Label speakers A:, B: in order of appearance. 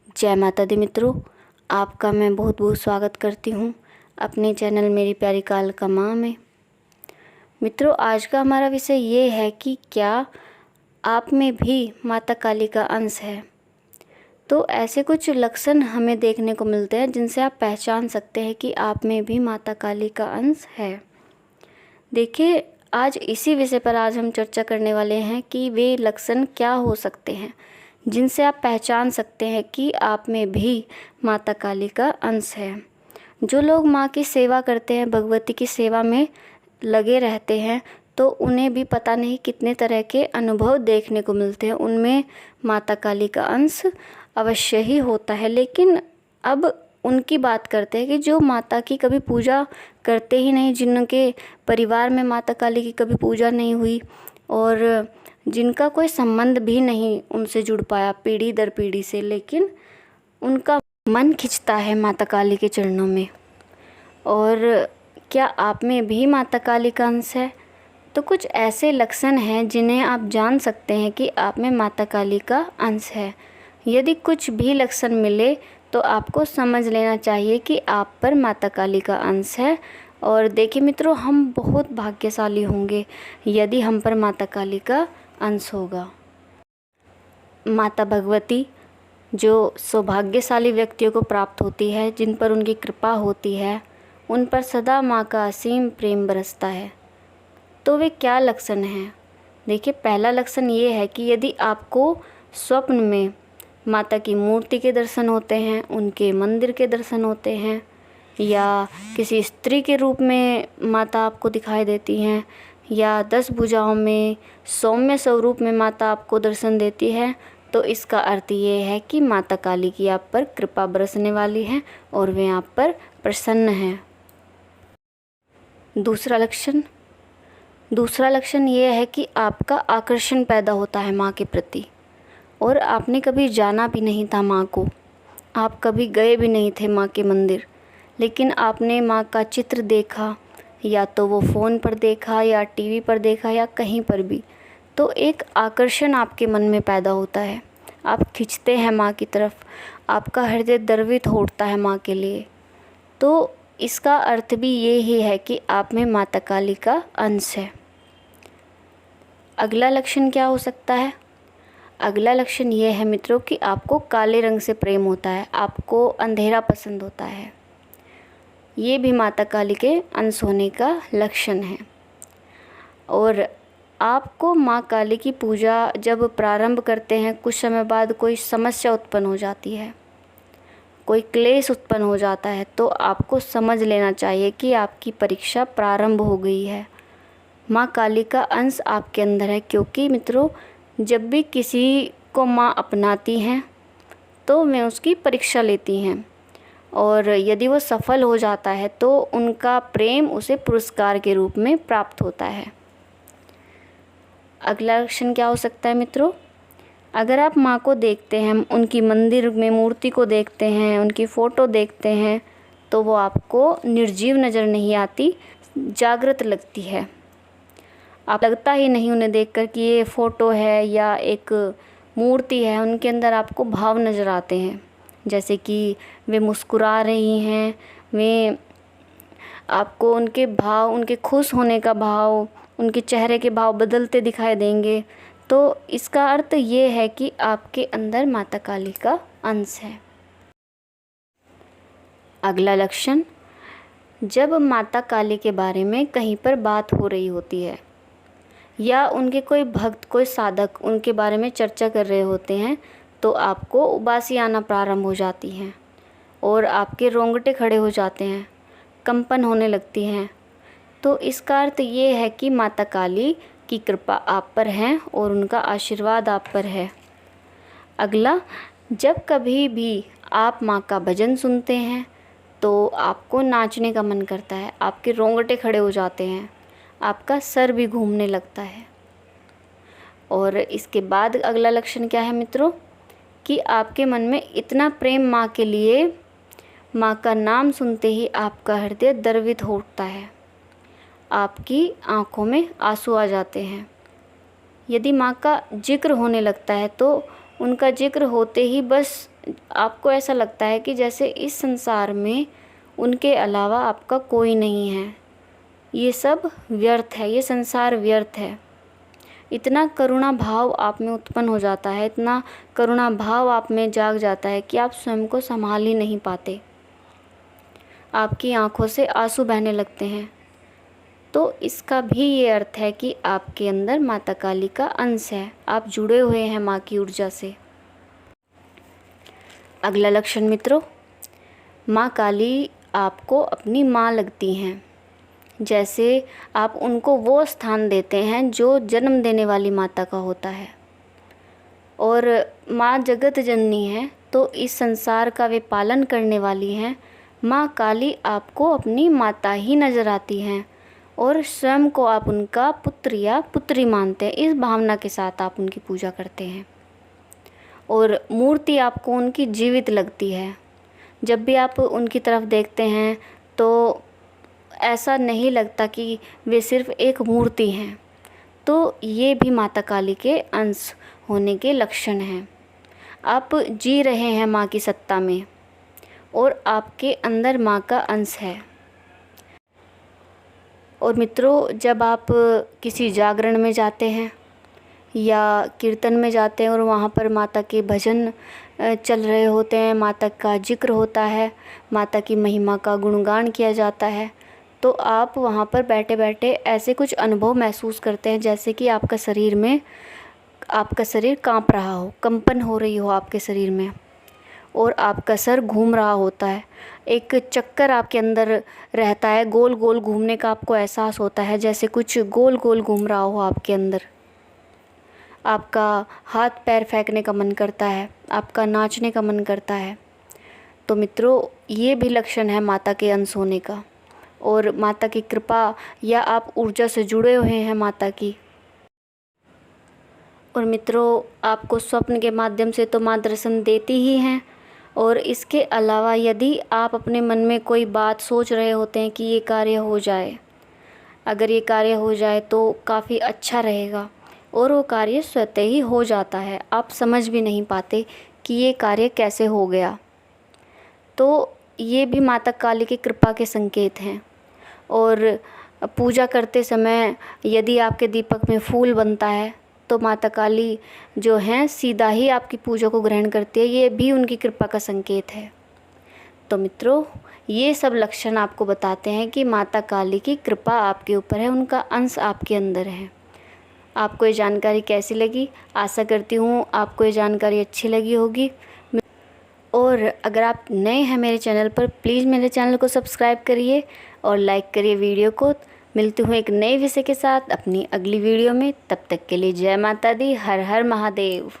A: जय माता दी मित्रों, आपका मैं बहुत बहुत स्वागत करती हूँ अपने चैनल मेरी प्यारी कालिका माँ में। मित्रों, आज का हमारा विषय ये है कि क्या आप में भी माता काली का अंश है। तो ऐसे कुछ लक्षण हमें देखने को मिलते हैं जिनसे आप पहचान सकते हैं कि आप में भी माता काली का अंश है। देखिए, आज इसी विषय पर आज हम चर्चा करने वाले हैं कि वे लक्षण क्या हो सकते हैं जिनसे आप पहचान सकते हैं कि आप में भी माता काली का अंश है। जो लोग माँ की सेवा करते हैं, भगवती की सेवा में लगे रहते हैं, तो उन्हें भी पता नहीं कितने तरह के अनुभव देखने को मिलते हैं। उनमें माता काली का अंश अवश्य ही होता है। लेकिन अब उनकी बात करते हैं कि जो माता की कभी पूजा करते ही नहीं, जिनके परिवार में माता काली की कभी पूजा नहीं हुई और जिनका कोई संबंध भी नहीं उनसे जुड़ पाया पीढ़ी दर पीढ़ी से, लेकिन उनका मन खिंचता है माता काली के चरणों में। और क्या आप में भी माता काली का अंश है? तो कुछ ऐसे लक्षण हैं जिन्हें आप जान सकते हैं कि आप में माता काली का अंश है। यदि कुछ भी लक्षण मिले तो आपको समझ लेना चाहिए कि आप पर माता काली का अंश है। और देखिए मित्रों, हम बहुत भाग्यशाली होंगे यदि हम पर माता काली का अंश होगा। माता भगवती जो सौभाग्यशाली व्यक्तियों को प्राप्त होती है, जिन पर उनकी कृपा होती है, उन पर सदा माँ का असीम प्रेम बरसता है। तो वे क्या लक्षण हैं? देखिए, पहला लक्षण ये है कि यदि आपको स्वप्न में माता की मूर्ति के दर्शन होते हैं, उनके मंदिर के दर्शन होते हैं, या किसी स्त्री के रूप में माता आपको दिखाई देती हैं, या 10 भुजाओं में सौम्य स्वरूप में माता आपको दर्शन देती है, तो इसका अर्थ ये है कि माता काली की आप पर कृपा बरसने वाली है और वे आप पर प्रसन्न हैं। दूसरा लक्षण ये है कि आपका आकर्षण पैदा होता है माँ के प्रति, और आपने कभी जाना भी नहीं था माँ को, आप कभी गए भी नहीं थे माँ के मंदिर, लेकिन आपने माँ का चित्र देखा, या तो वो फ़ोन पर देखा या टीवी पर देखा या कहीं पर भी, तो एक आकर्षण आपके मन में पैदा होता है। आप खिंचते हैं माँ की तरफ, आपका हृदय द्रवित होता है माँ के लिए। तो इसका अर्थ भी ये ही है कि आप में माता काली का अंश है। अगला लक्षण क्या हो सकता है? अगला लक्षण ये है मित्रों कि आपको काले रंग से प्रेम होता है, आपको अंधेरा पसंद होता है। ये भी माता काली के अंश होने का लक्षण है। और आपको माँ काली की पूजा जब प्रारंभ करते हैं, कुछ समय बाद कोई समस्या उत्पन्न हो जाती है, कोई क्लेश उत्पन्न हो जाता है, तो आपको समझ लेना चाहिए कि आपकी परीक्षा प्रारंभ हो गई है। माँ काली का अंश आपके अंदर है, क्योंकि मित्रों, जब भी किसी को माँ अपनाती हैं तो वे उसकी परीक्षा लेती हैं, और यदि वो सफल हो जाता है तो उनका प्रेम उसे पुरस्कार के रूप में प्राप्त होता है। अगला लक्षण क्या हो सकता है मित्रों? अगर आप माँ को देखते हैं, उनकी मंदिर में मूर्ति को देखते हैं, उनकी फ़ोटो देखते हैं, तो वो आपको निर्जीव नज़र नहीं आती, जागृत लगती है। आप लगता ही नहीं उन्हें देखकर कि ये फ़ोटो है या एक मूर्ति है। उनके अंदर आपको भाव नज़र आते हैं, जैसे कि वे मुस्कुरा रही हैं, वे आपको उनके भाव, उनके खुश होने का भाव, उनके चेहरे के भाव बदलते दिखाई देंगे। तो इसका अर्थ ये है कि आपके अंदर माता काली का अंश है। अगला लक्षण, जब माता काली के बारे में कहीं पर बात हो रही होती है, या उनके कोई भक्त, कोई साधक उनके बारे में चर्चा कर रहे होते हैं, तो आपको उबासी आना प्रारंभ हो जाती हैं और आपके रोंगटे खड़े हो जाते हैं, कंपन होने लगती हैं। तो इसका अर्थ ये है कि माता काली की कृपा आप पर है और उनका आशीर्वाद आप पर है। अगला, जब कभी भी आप माँ का भजन सुनते हैं तो आपको नाचने का मन करता है, आपके रोंगटे खड़े हो जाते हैं, आपका सर भी घूमने लगता है। और इसके बाद अगला लक्षण क्या है मित्रों? कि आपके मन में इतना प्रेम माँ के लिए, माँ का नाम सुनते ही आपका हृदय द्रवित हो उठता है, आपकी आँखों में आंसू आ जाते हैं। यदि माँ का जिक्र होने लगता है तो उनका जिक्र होते ही बस आपको ऐसा लगता है कि जैसे इस संसार में उनके अलावा आपका कोई नहीं है, ये सब व्यर्थ है, ये संसार व्यर्थ है। इतना करुणा भाव आप में उत्पन्न हो जाता है, इतना करुणा भाव आप में जाग जाता है कि आप स्वयं को संभाल ही नहीं पाते, आपकी आंखों से आंसू बहने लगते हैं। तो इसका भी ये अर्थ है कि आपके अंदर माता काली का अंश है, आप जुड़े हुए हैं माँ की ऊर्जा से। अगला लक्षण मित्रों, माँ काली आपको अपनी माँ लगती हैं। जैसे आप उनको वो स्थान देते हैं जो जन्म देने वाली माता का होता है। और माँ जगत जननी है, तो इस संसार का वे पालन करने वाली हैं। माँ काली आपको अपनी माता ही नज़र आती हैं और स्वयं को आप उनका पुत्र या पुत्री मानते हैं। इस भावना के साथ आप उनकी पूजा करते हैं और मूर्ति आपको उनकी जीवित लगती है। जब भी आप उनकी तरफ देखते हैं तो ऐसा नहीं लगता कि वे सिर्फ एक मूर्ति हैं। तो ये भी माता काली के अंश होने के लक्षण हैं। आप जी रहे हैं माँ की सत्ता में और आपके अंदर माँ का अंश है। और मित्रों, जब आप किसी जागरण में जाते हैं या कीर्तन में जाते हैं और वहाँ पर माता के भजन चल रहे होते हैं, माता का जिक्र होता है, माता की महिमा का गुणगान किया जाता है, तो आप वहाँ पर बैठे बैठे ऐसे कुछ अनुभव महसूस करते हैं जैसे कि आपका शरीर कांप रहा हो, कंपन हो रही हो आपके शरीर में और आपका सर घूम रहा होता है। एक चक्कर आपके अंदर रहता है, गोल गोल घूमने का आपको एहसास होता है, जैसे कुछ गोल गोल घूम रहा हो आपके अंदर। आपका हाथ पैर फेंकने का मन करता है, आपका नाचने का मन करता है। तो मित्रों, ये भी लक्षण है माता के अंश होने का और माता की कृपा या आप ऊर्जा से जुड़े हुए हैं माता की। और मित्रों, आपको स्वप्न के माध्यम से तो माँ दर्शन देती ही हैं, और इसके अलावा यदि आप अपने मन में कोई बात सोच रहे होते हैं कि ये कार्य हो जाए, अगर ये कार्य हो जाए तो काफ़ी अच्छा रहेगा, और वो कार्य स्वतः ही हो जाता है, आप समझ भी नहीं पाते कि ये कार्य कैसे हो गया। तो ये भी माता काली की कृपा के संकेत हैं। और पूजा करते समय यदि आपके दीपक में फूल बनता है तो माता काली जो हैं सीधा ही आपकी पूजा को ग्रहण करती है, ये भी उनकी कृपा का संकेत है। तो मित्रों, ये सब लक्षण आपको बताते हैं कि माता काली की कृपा आपके ऊपर है, उनका अंश आपके अंदर है। आपको ये जानकारी कैसी लगी? आशा करती हूँ आपको ये जानकारी अच्छी लगी होगी। और अगर आप नए हैं मेरे चैनल पर, प्लीज़ मेरे चैनल को सब्सक्राइब करिए और लाइक करिए वीडियो को। मिलती हूँ एक नए विषय के साथ अपनी अगली वीडियो में। तब तक के लिए जय माता दी, हर हर महादेव।